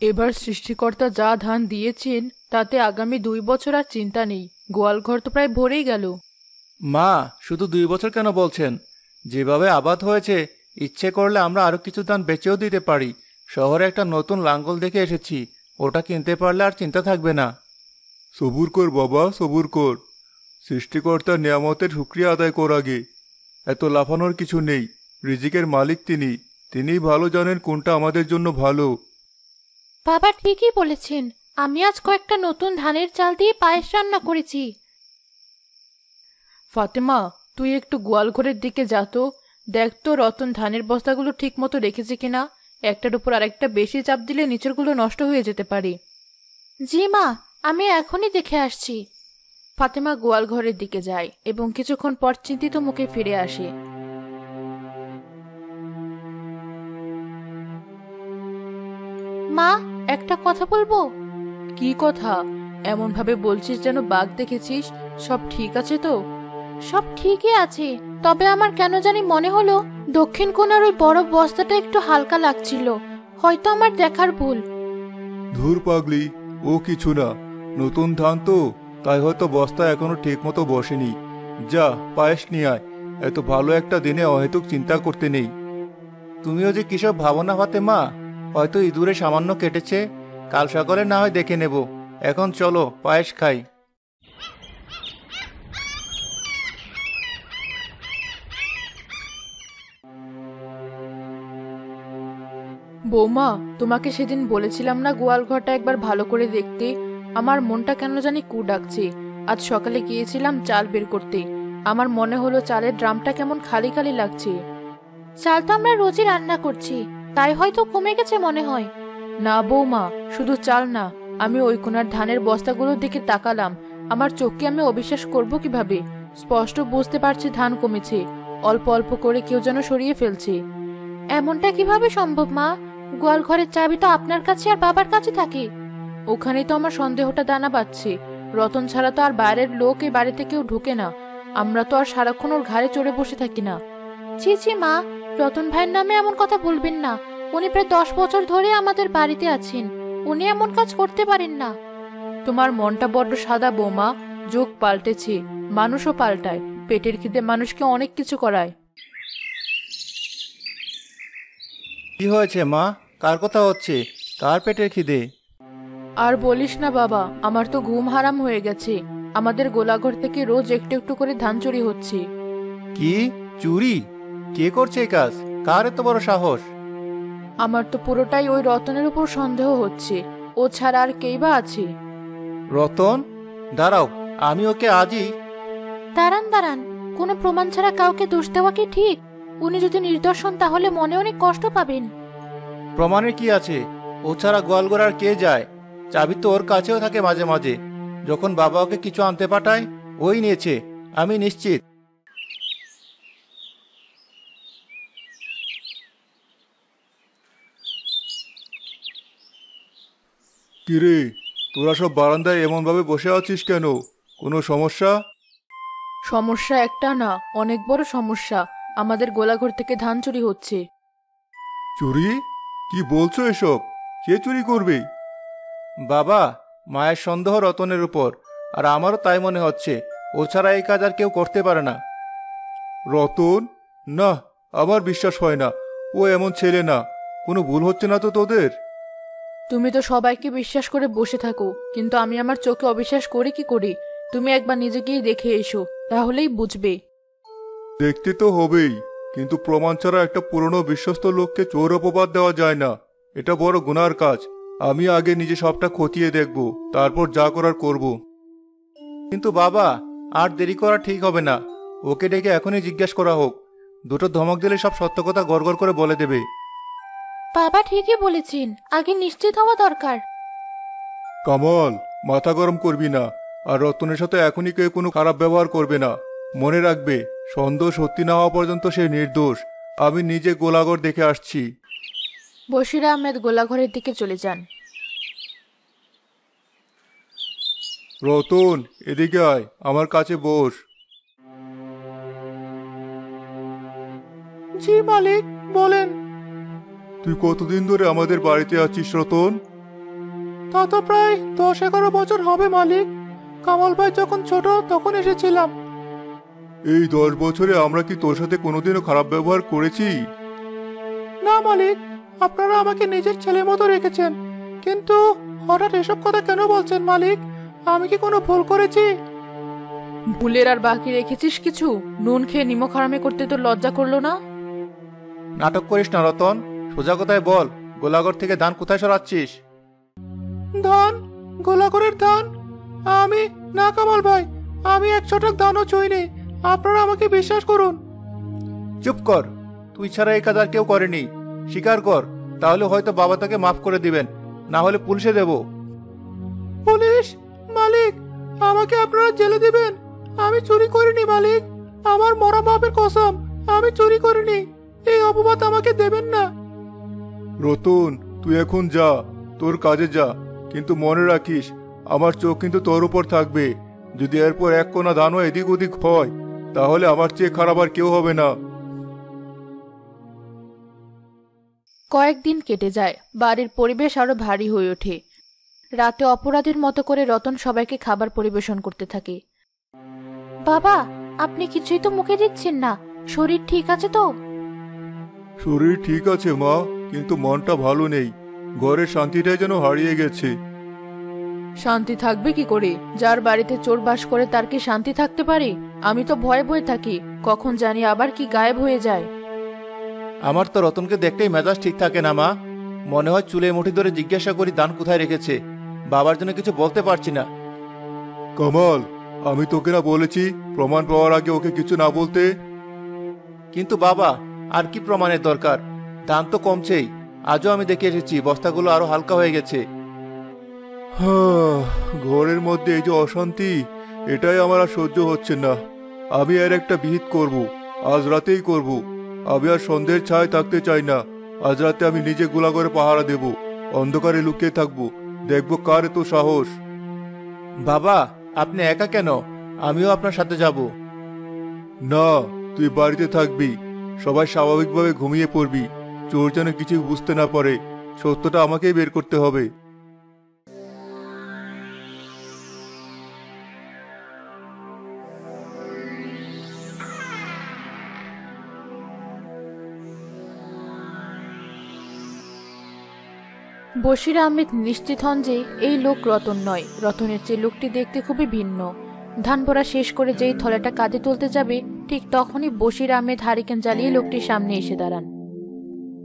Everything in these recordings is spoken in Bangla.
এবার সৃষ্টিকর্তা যা ধান দিয়েছেন তাতে আগামী 2 বছর আর চিন্তা নেই। গোয়ালঘর তো প্রায় ভরেই গেল। মা, শুধু 2 বছর কেন বলছেন? যেভাবে আবাদ হয়েছে, ইচ্ছে করলে আমরা আরো কিছু ধান বেচেও দিতে পারি। শহরে একটা নতুন লাঙ্গল দেখে এসেছি, ওটা কিনতে পারলে আর চিন্তা থাকবে না। সবুর কর বাবা, সবুর কর। সৃষ্টিকর্তার নিয়ামতের শুকরিয়া আদায় কর আগে। এত লাফানোর কিছু নেই। রিজিকের মালিক তিনিই ভালো জানেন কোনটা আমাদের জন্য ভালো। বাবা ঠিকই বলেছেন। আমি আজ কয়েকটা নতুন ধানের চাল দিয়ে পায়েস রান্না করেছি। ফাতেমা, তুই একটু গোয়ালঘরের দিকে যা তো, দেখ তো রতন ধানের বস্তাগুলো ঠিক মতো রেখেছে কিনা। একটার উপর আরেকটা বেশি চাপ দিলে নিচেরগুলো নষ্ট হয়ে যেতে পারে। জি মা, আমি এখনই দেখে আসছি। ফাতেমা গোয়ালঘরের দিকে যায় এবং কিছুক্ষণ পর চিন্তিত মুখে ফিরে আসে। মা, একটা কথা বলবো। কি কথা? এমন ভাবে বলছিস যেন বাঘ দেখেছিস। সব ঠিক আছে তো? সব ঠিকই আছে, তবে আমার কেন জানি মনে হলো দক্ষিণ কোণার ওই বড় বস্তাটা একটু হালকা লাগছিল। হয়তো আমার দেখার ভুল। ধুর পাগলি, ও কিছু না। নতুন ধান তো, তাই হয়তো বস্তা এখনো ঠিক মতো বসেনি। যা, পায়েস নিয়ে আয়। এত ভালো একটা দিনে অহেতুক চিন্তা করতে নেই। তুমিও যে কিসব ভাবো না ফাতেমা। হয়তো ইঁদুরে সামান্য কেটেছে, কাল সকালে না হয় দেখে নেব। এখন চলো পায়েস খাই। বৌমা, তোমাকে সেদিন বলেছিলাম না গোয়ালঘরটা একবার ভালো করে দেখতে? আমার মনটা কেন জানি কু ডাকছে। আজ সকালে গিয়েছিলাম চাল বের করতে, আমার মনে হলো চালের ড্রামটা কেমন খালি খালি লাগছে। চাল তো আমরা রোজই রান্না করছি, তাই হয়তো কমে গেছে মনে হয়। না বৌমা, শুধু চাল না, আমি ওই কোনার ধানের বস্তাগুলোর দিকে তাকালাম। আমার চোখকে আমি অবিশ্বাস করব কিভাবে? স্পষ্ট বুঝতে পারছি ধান কমেছে, অল্প অল্প করে কেউ যেন সরিয়ে ফেলছে। এমনটা কিভাবে সম্ভব মা? গোয়াল ঘরের চাবি তো আপনার কাছে আর বাবার কাছে থাকে। ওখানেই তো আমার সন্দেহটা দানা বাঁধছে। রতন ছাড়া তো আর বাইরের লোক এই বাড়িতে কেউ ঢুকে না। আমরা তো আর সারাক্ষণ ওর ঘাড়ে চড়ে বসে থাকি না। ছি ছি মা, রতন ভাইয়ের নামে এমন কথা বলবেন না। উনি প্রায় 10 বছর ধরে আমাদের বাড়িতে আছেন, উনি এমন কাজ করতে পারেন না। তোমার মনটা বড্ড সাদা বৌমা। যুগ পাল্টেছে, মানুষও পাল্টায়। পেটের খিদে মানুষকে অনেক কিছু করায়। কি হয়েছে মা? কার কথা হচ্ছে? কার পেটের খিদে? আর বলিস না বাবা, আমার তো ঘুম হারাম হয়ে গেছে। আমাদের গোলাঘর থেকে রোজ একটু একটু করে ধান চুরি হচ্ছে। কি চুরি? কে করছে এই কাজ? কার এত বড় সাহস? আমার তো পুরোটাই ওই রতনের উপর সন্দেহ হচ্ছে। ও ছাড়া আর কেই বা আছে? রতন? দাঁড়াও, আমি ওকে আজই। দাঁড়ান দাঁড়ান, কোনো প্রমাণ ছাড়া কাউকে দোষ দেওয়া কি ঠিক? উনি যদি নির্দোষ হন তাহলে মনে অনেক কষ্ট পাবেন। প্রমাণের কি আছে? ও ছাড়া গোয়ালঘর আর কে যায়? চাবি তো ওর কাছেও থাকে মাঝে মাঝে। যখন বাবা ওকে কিছু আনতে পাঠায়, ওই নিয়েছে, আমি নিশ্চিত। কিরে, তোরা সব বারান্দায় এমনভাবে বসে আছিস কেন? কোনো সমস্যা? সমস্যা একটা না, অনেক বড় সমস্যা। আমাদের গোলাঘর থেকে ধান চুরি হচ্ছে। চুরি? কি বলছো এসব? কে চুরি করবে? বাবা, মায়ের সন্দেহ রতনের উপর, আর আমারও তাই মনে হচ্ছে। ও ছাড়া এই কাজ আর কেউ করতে পারে না। রতন? না, আমার বিশ্বাস হয় না। ও এমন ছেলে না। কোনো ভুল হচ্ছে না তো তোদের? তুমি তো সবাইকে বিশ্বাস করে বসে থাকো, কিন্তু আমি আমার চোখে অবিশ্বাস করি কি করি? তুমি একবার নিজে গিয়ে দেখে এসো, তাহলেই বুঝবে। দেখতে তো হবেই, কিন্তু প্রমাণ ছাড়া একটা পুরনো বিশ্বস্ত লোককে চোর অপবাদ দেওয়া যায় না। এটা বড় গুনার কাজ। আমি আগে নিজে সবটা খতিয়ে দেখব, তারপর যা করার করব। কিন্তু বাবা, আর দেরি করা ঠিক হবে না। ওকে ডেকে এখনই জিজ্ঞাসা করা হোক। দুটো ধমক দিলে সব সত্য কথা গড়গড় করে বলে দেবে। বাবা ঠিকই বলেছেন, আগে নিশ্চিত হওয়া দরকার। কামাল, মাথা গরম করবি না। আর রতনের সাথে এখনই কেউ কোনো খারাপ ব্যবহার করবে না। মনে রাখবে, সন্দেহ সত্যি না হওয়া পর্যন্ত সে নির্দোষ। আমি নিজে গোলাঘর দেখে আসছি। বশির আহমেদ গোলাঘরের দিকে চলে যান। রতন, এদিকে আয়, আমার কাছে বস। জি মালিক, বলেন। তুই কতদিন ধরে আমাদের বাড়িতে আছিস রতন? তা তো প্রায় 10-11 বছর হবে মালিক। কামাল ভাই যখন ছোট তখন এসেছিলাম। এই 10 বছরে আমরা কি তোর সাথে কোনোদিনও খারাপ ব্যবহার করেছি? না মালিক, আপনারা আমাকে নিজের ছেলের মতো রেখেছেন। কিন্তু হঠাৎ এসব কথা কেন বলছেন মালিক? আমি কি কোনো ভুল করেছি? ভুলের আর বাকি রেখেছিস কিছু? নুন খেয়ে নিমখ হারামে করতে তোর লজ্জা করলো না? নাটক করিস না রতন, সোজা কথায় বল, গোলাঘর থেকে ধান কোথায় সরাচ্ছিস? ধান? গোলাঘরের ধান? আমি না কামাল ভাই, আমি 1 ছটাক ধানও ছুঁইনি। আপনারা আমাকে বিশ্বাস করুন। চুপ কর, তুই ছাড়া এই কাজ আর কেউ করেনি। স্বীকার কর, তাহলে হয়তো বাবা তাকে মাফ করে দিবেন, না হলে পুলিশে দেব। পুলিশ? মালিক, আমাকে আপনারা জেলে দিবেন? আমি চুরি করিনি মালিক, আমার মরা বাপের কসম, আমি চুরি করিনি। এই অপবাদ আমাকে দেবেন না। রতন, তুই এখন যা, তোর কাজে যা, কিন্তু মনে রাখিস আমার চোখ কিন্তু তোর উপর থাকবে। যদি এরপর 1 কোনা ধানও এদিক ওদিক হয়, তাহলে আমার চেয়ে খারাপ আর কেউ হবে না। কয়েকদিন কেটে যায়, বাড়ির পরিবেশ আরো ভারী হয়ে ওঠে। রাতে অপরাধীর মতো করে রতন সবাইকে খাবার পরিবেশন করতে থাকে। বাবা, আপনি কিছুই তো মুখে দিচ্ছেন না। শরীর ঠিক আছে তো? শরীর ঠিক আছে মা, কিন্তু মনটা ভালো নেই। ঘরের শান্তিটাই যেন হারিয়ে গেছে। শান্তি থাকবে কি করে? যার বাড়িতে চোর বাস করে তার কি শান্তি থাকতে পারে? আমি তো ভয়ে ভয়ে থাকি, কখন জানি আবার কি গায়েব হয়ে যায়। আমার তো রতনকে দেখলেই মেজাজ ঠিক থাকে না মা। মনে হয় চুলে মুঠি ধরে জিজ্ঞাসা করি ধান কোথায় রেখেছে। বাবার জন্য কিছু বলতে পারছি না। কামাল, আমি তোকে না বলেছি প্রমাণ পাওয়ার আগে ওকে কিছু না বলতে? কিন্তু বাবা, আর কি প্রমাণের দরকার? ধান তো কমছেই। আজও আমি দেখে এসেছি বস্তাগুলো আরো হালকা হয়ে গেছে। ঘরের মধ্যে এই যে অশান্তি, এটাই আমার আর সহ্য হচ্ছে না। আমি আর একটা বিহিত করব, আজ রাতেই করব। আমি আর সন্ধ্যের ছায় থাকতে চাই না। আজ রাতে আমি নিজে গোলাঘরে পাহারা দেব, অন্ধকারে লুকিয়ে থাকবো, দেখবো কার এত সাহস। বাবা, আপনি একা কেন? আমিও আপনার সাথে যাব। না, তুই বাড়িতে থাকবি। সবাই স্বাভাবিকভাবে ঘুমিয়ে পড়বি। চোর যেন কিছু বুঝতে না পারে। সত্যটা আমাকেই বের করতে হবে। বশির আহমেদ নিশ্চিত হন যে এই লোক রতন নয়। রতনের চেয়ে লোকটি দেখতে খুবই ভিন্ন। ধান ভরা শেষ করে যেই থলেটা কাঁধে তুলতে যাবে, ঠিক তখনই বশির আহমেদ হারিকেন জ্বালিয়ে লোকটির সামনে এসে দাঁড়ান।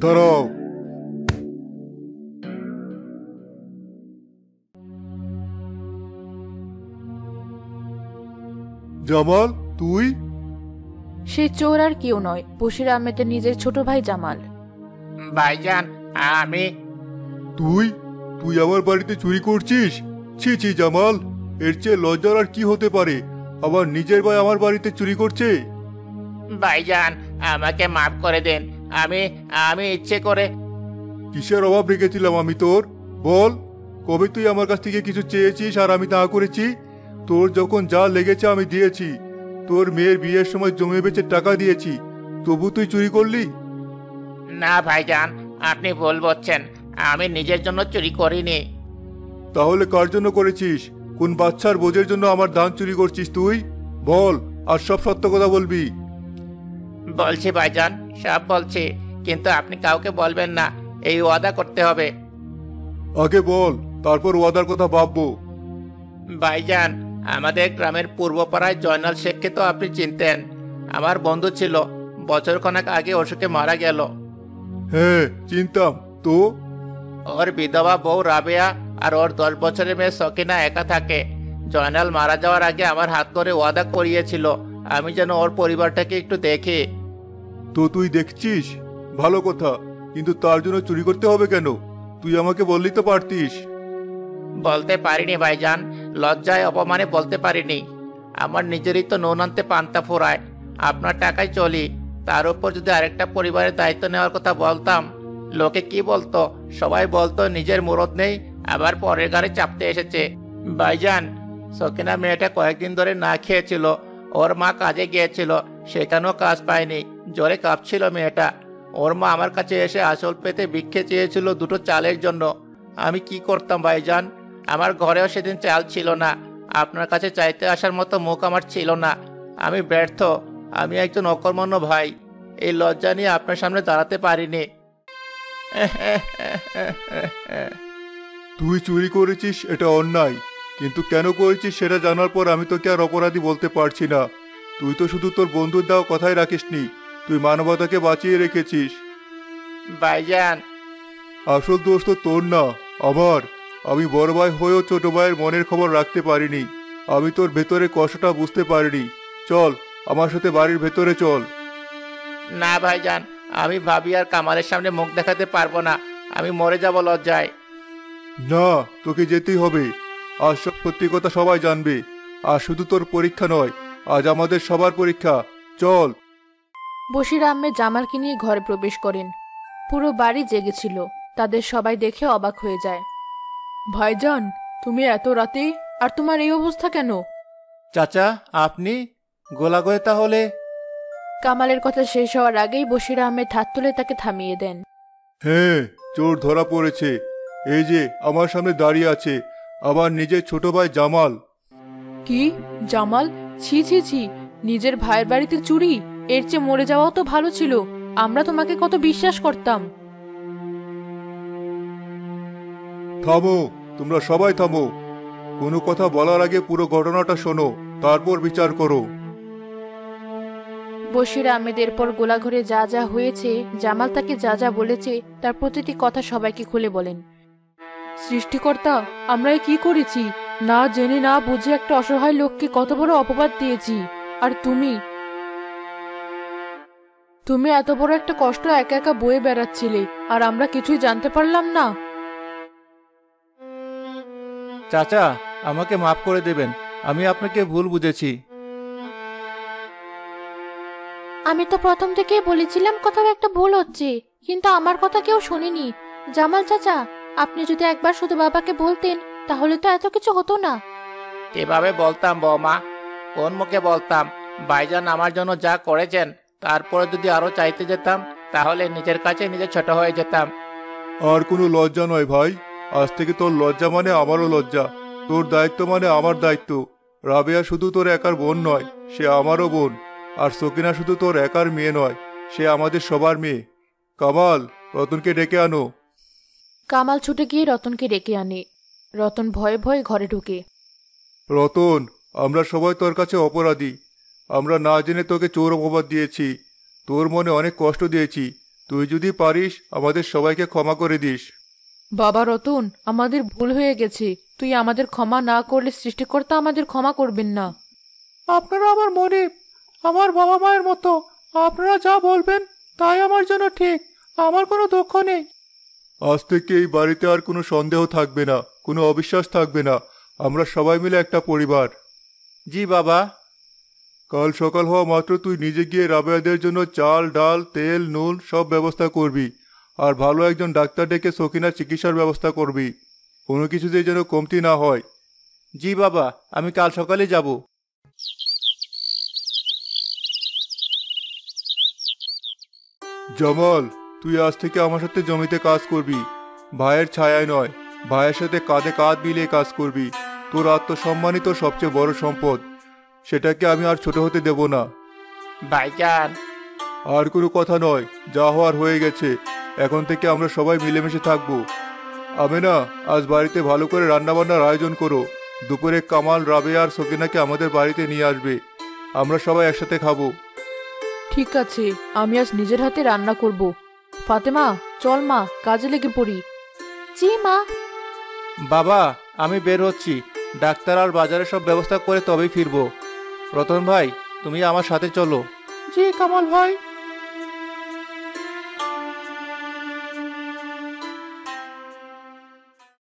দাঁড়াও। জামাল, তুই? সে চোর আর কেউ নয়, বশির আহমেদের নিজের ছোট ভাই জামাল। ভাইজান, আমি। তুই তুই আমার বাড়িতে চুরি করছিস? ছি ছি জামাল, এর চেয়ে লজ্জার আর কি হতে পারে? আবার নিজের ভাই আমার বাড়িতে চুরি করছে? ভাইজান, আমাকে মাফ করে দেন। আমি আমি ইচ্ছে করে। কিসের অভাব রেখেছিলাম আমি তোর? বল, কবে তুই আমার কাছ থেকে কিছু চেয়েছিস আর আমি তা করেছি? তোর যখন যা লেগেছে আমি দিয়েছি। তোর মেয়ের বিয়ের সময় জমি বেচে টাকা দিয়েছি, তবু তুই চুরি করলি? না ভাইজান, আপনি ভুল বলছেন। আমি নিজের জন্য চুরি করিনি। তাহলে কার জন্য করেছিস? কোন বাচ্চার বোঝের জন্য আমার ধান চুরি করছিস তুই? বল, আর সব সত্য কথা বলবি। বলছি ভাইজান, সব বলছি, কিন্তু আপনি কাউকে বলবেন না। এই ওয়াদা করতে হবে। আগে বল, তারপর ওয়াদার কথা ভাববো। ভাইজান, আমাদের গ্রামের পূর্বপাড়ায় জয়নাল শেখকে তো আপনি চিনতেন। আমার বন্ধু ছিল। বছরখানেক আগে অসুখে মারা গেল। হ্যাঁ, চিনতাম তো। ওর বিধবা বউ রাবেয়া আর ওর 10 বছরের মেয়ে সকিনা একা থাকে। জয়নাল মারা যাওয়ার আগে আমার হাত ধরে ওয়াদা করিয়েছিল আমি যেন ওর পরিবারটাকে একটু দেখি। তো তুই দেখছিস, ভালো কথা, কিন্তু তার জন্য চুরি করতে হবে কেন? তুই আমাকে বললি তো পারতিস। বলতে পারিনি ভাইজান, লজ্জায় অপমানে বলতে পারিনি। আমার নিজেরই তো নুন আনতে পান্তা ফোরায়। আপনার টাকায় চলি, তার উপর যদি আরেকটা পরিবারের দায়িত্ব নেওয়ার কথা বলতাম, লোকে কি বলতো? সবাই বলতো নিজের মুরদ নেই, আবার পরের ঘরে চাপতে এসেছে। ভাইজান, সকিনা মেয়েটা কয়েকদিন ধরে না খেয়েছিল। ওর মা কাজে গিয়েছিল, সেখানেও কাজ পায়নি। জ্বরে কাঁপছিল মেয়েটা। ওর মা আমার কাছে এসে আসল পেতে ভিক্ষে চেয়েছিল 2টো চালের জন্য। আমি কি করতাম ভাইজান? আমার ঘরেও সেদিন চাল ছিল না, আপনার কাছে চাইতে আসার মতো মুখ আমার ছিল না। আমি ব্যর্থ, আমি একজন অকর্মণ্য ভাই। এই লজ্জা নিয়ে আপনার সামনে দাঁড়াতে পারিনি। তুই চুরি করেছিস এটা অন্যায়, কিন্তু কেন করেছিস সেটা জানার পর আমি তোকে আর অপরাধী বলতে পারছি না। তুই তো শুধু তোর বন্ধুর দেওয়া কথাই রাখিসনি, তুই মানবতাকে বাঁচিয়ে রেখেছিস। ভাইজান, আসল দোষ তো তোর না, আমার। আমি বড় ভাই হয়েও ছোট ভাইয়ের মনের খবর রাখতে পারিনি। আমি তোর ভেতরে কষ্টটা বুঝতে পারিনি। চল আমার সাথে বাড়ির ভেতরে চল। না ভাইজান, আমি ভাবি আর কামালের সামনে মুখ দেখাতে পারবো না। আমি মরে যাব লজ্জায়। না, তোকে যেতেই হবে। আজ সব সত্যি কথা সবাই জানবে। আর শুধু তোর পরীক্ষা নয়, আজ আমাদের সবার পরীক্ষা। চল। বশির আহমেদ জামালকে নিয়ে ঘরে প্রবেশ করেন। পুরো বাড়ি জেগেছিল। তাদের সবাই দেখে অবাক হয়ে যায়। ভাইজান, তুমি এত রাতে, আর তোমার এই অবস্থা কেন? চাচা, আপনি গোলাগয়ে তাহলে? কামালের কথা শেষ হওয়ার আগেই বশির আহমেদ হাত তুলে তাকে থামিয়ে দেন। হ্যাঁ, চোর ধরা পড়েছে। এই যে আমার সামনে দাঁড়িয়ে আছে আমার নিজের ছোট ভাই জামাল। কি? জামাল? ছি ছি ছি, নিজের ভাইয়ের বাড়িতে চুরি? এর চেয়ে মরে যাওয়াও তো ভালো ছিল। আমরা তোমাকে কত বিশ্বাস করতাম। থামো, তোমরা সবাই থামো। কোনো কথা বলার আগে পুরো ঘটনাটা শোনো, তারপর বিচার করো। বশির আহমেদের পর গোলাঘরে যা যা হয়েছে, জামাল তাকে যা যা বলেছে, তার প্রতিটি কথা সবাইকে খুলে বলেন। সৃষ্টিকর্তা, আমরা কি করেছি? না জেনে না বুঝে একটা অসহায় লোককে কত বড় অপবাদ দিয়েছি। আর তুমি এত বড় একটা কষ্ট একা একা বয়ে বেড়াচ্ছিলে, আর আমরা কিছুই জানতে পারলাম না। চাচা, আমাকে মাফ করে দেবেন। আমি আপনাকে ভুল বুঝেছি। আমি তো প্রথম থেকেই বলেছিলাম কোথাও একটা ভুল হচ্ছে, কিন্তু আমার কথা কেউ শোনেনি। জামাল চাচা, আপনি যদি একবার শুধু বাবাকে বলতেন তাহলে তো এত কিছু হতো না। কিভাবে বলতাম বৌমা? কোন মুখে বলতাম? ভাইজান আমার জন্য যা করেছেন, তারপরে যদি আরো চাইতে যেতাম তাহলে নিজের কাছে নিজে ছোট হয়ে যেতাম। আর কোনো লজ্জা নয় ভাই। আজ থেকে তোর লজ্জা মানে আমারও লজ্জা, তোর দায়িত্ব মানে আমার দায়িত্ব। রাবেয়া শুধু তোর একার বোন নয়, সে আমারও বোন। আর সকিনা শুধু তোর একার মেয়ে নয়, সে আমাদের সবার মেয়ে। কামাল, রতনকে ডেকে আনো। কামাল ছুটে গিয়ে রতনকে ডেকে আনে। রতন ভয়ে ভয়ে ঘরে ঢুকে। রতন, আমরা সবাই তোর কাছে অপরাধী। আমরা না জেনে তোকে চোর অপবাদ দিয়েছি, তোর মনে অনেক কষ্ট দিয়েছি। তুই যদি পারিস আমাদের সবাইকে ক্ষমা করে দিস। বাবা রতন, আমাদের ভুল হয়ে গেছে। তুই আমাদের ক্ষমা না করলে সৃষ্টিকর্তা আমাদের ক্ষমা করবেন না। আপনারা আমার মনে, আমার বাবা মায়ের মতো। আপনারা যা বলবেন তাই আমার জন্য ঠিক। আমার কোনো দুঃখ নেই। আজ থেকে এই বাড়িতে আর কোনো সন্দেহ থাকবে না, কোনো অবিশ্বাস থাকবে না। আমরা সবাই মিলে একটা পরিবার। জি বাবা। কাল সকাল হওয়া মাত্র তুই নিজে গিয়ে রাবেয়াদের জন্য চাল, ডাল, তেল, নুন সব ব্যবস্থা করবি। আর ভালো একজন ডাক্তার ডেকে সকিনার চিকিৎসার ব্যবস্থা করবি। কোনো কিছুতে যেন কমতি না হয়। জি বাবা, আমি কাল সকালে যাব। জামাল, তুই আজ থেকে আমার সাথে জমিতে কাজ করবি। ভাইয়ের ছায়ায় নয়, ভাইয়ের সাথে কাঁধে কাঁধ মিলিয়ে কাজ করবি। তোর আত্মসম্মানই তোর সবচেয়ে বড় সম্পদ, সেটাকে আমি আর ছোট হতে দেব না। ভাইজান। আর কোনো কথা নয়, যা হওয়ার হয়ে গেছে। এখন থেকে আমরা সবাই মিলেমিশে থাকবো। আমেনা, আজ বাড়িতে ভালো করে রান্নাবান্নার আয়োজন করো। দুপুরে কামাল, রাবেয়া আর সকিনাকে আমাদের বাড়িতে নিয়ে আসবে। আমরা সবাই একসাথে খাবো। ঠিক আছে, আমি আজ নিজের হাতে রান্না করব। ফাতেমা, চল মা, কাজে লেগে পড়ি। জি মা। বাবা, আমি বের হচ্ছি। ডাক্তার আর বাজারে সব ব্যবস্থা করে তবেই ফিরবো। রতন ভাই, তুমি আমার সাথে চলো। জি কামাল ভাই।